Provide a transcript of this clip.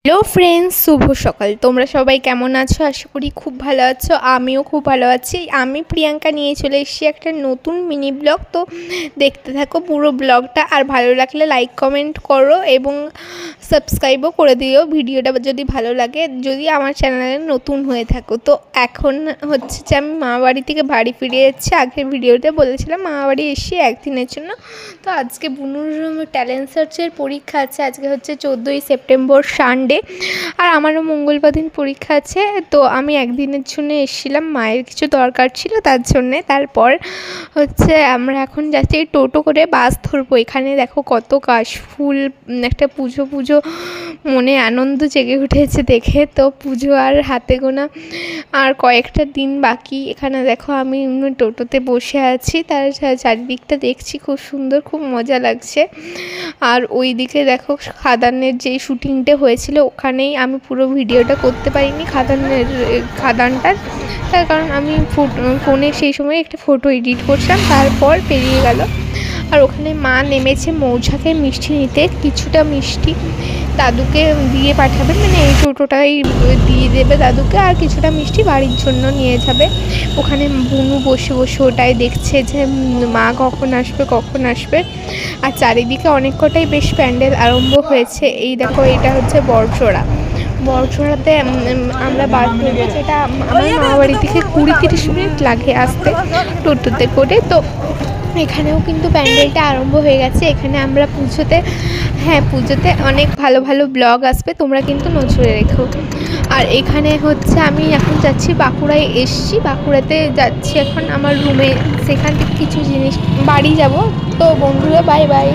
Hello friends, শুভ সকাল। তোমরা সবাই কেমন আছো? আশা করি খুব ভালো আছো। আমিও খুব ভালো আছি। আমি প্রিয়াঙ্কা নিয়ে চলে এসেছি একটা নতুন মিনি ব্লগ। তো দেখতে থাকো পুরো ব্লগটা, আর ভালো লাগলে লাইক কমেন্ট করো এবং সাবস্ক্রাইবও করে দিও ভিডিওটা যদি ভালো লাগে, যদি আমার চ্যানেলে নতুন হয়ে থাকো। তো এখন হচ্ছে যে আমি মামাবাড়ি থেকে বাড়ি ফিরে যাচ্ছি। আগের ভিডিওতে বলেছিলাম মামাবাড়ি এসেছি একদিনের জন্য। তো আজকে বুনুর ট্যালেন্ট সার্চের পরীক্ষা আছে। আজকে হচ্ছে 14ই সেপ্টেম্বর সানডে, আর আমারও মঙ্গলবার দিন পরীক্ষা আছে। তো আমি একদিনের জন্য এসেছিলাম, মায়ের কিছু দরকার ছিল তার জন্যে। তারপর হচ্ছে আমরা এখন যাচ্ছি টোটো করে, বাস ধরবো। এখানে দেখো কত কাশফুল, একটা পুজো পুজো মনে আনন্দ জেগে উঠেছে দেখে। তো পুজো আর হাতে গোনা আর কয়েকটা দিন বাকি। এখানে দেখো আমি টোটোতে বসে আছি, তার চারিদিকটা দেখছি, খুব সুন্দর, খুব মজা লাগছে। আর ওই দিকে দেখো খাদানের যেই শুটিংটা হয়েছিল, ওখানেই আমি পুরো ভিডিওটা করতে পারিনি খাদানটার, তার কারণ আমি ফোনে সেই সময় একটা ফটো এডিট করছিলাম, তারপর পেরিয়ে গেল। আর ওখানে মা নেমেছে মৌচাকে মিষ্টি নিতে। কিছুটা মিষ্টি দাদুকে দিয়ে পাঠাবে, মানে এই টোটোটাই দিয়ে দেবে দাদুকে, আর কিছুটা মিষ্টি বাড়ির জন্য নিয়ে যাবে। ওখানে বুনু বসে বসে ওটাই দেখছে যে মা কখন আসবে। আর চারিদিকে অনেক কটাই বেশ প্যান্ডেল আরম্ভ হয়েছে। এই দেখো, এটা হচ্ছে বড়জোড়াতে আমরা বাস ধরবো, যেটা আমার মামাবাড়ি থেকে 20-30 মিনিট লাগে আসতে টোটোতে করে। তো এখানেও কিন্তু প্যান্ডেলটা আরম্ভ হয়ে গেছে। এখানে আমরা পুজোতে অনেক ভালো ভালো ব্লগ আসবে, তোমরা কিন্তু নজরে রেখো। আর এখানে হচ্ছে আমি এখন যাচ্ছি বাঁকুড়ায় এসছি, বাঁকুড়াতে যাচ্ছি এখন আমার রুমে, সেখান থেকে কিছু জিনিস বাড়ি যাব। তো বন্ধুরা, বাই বাই।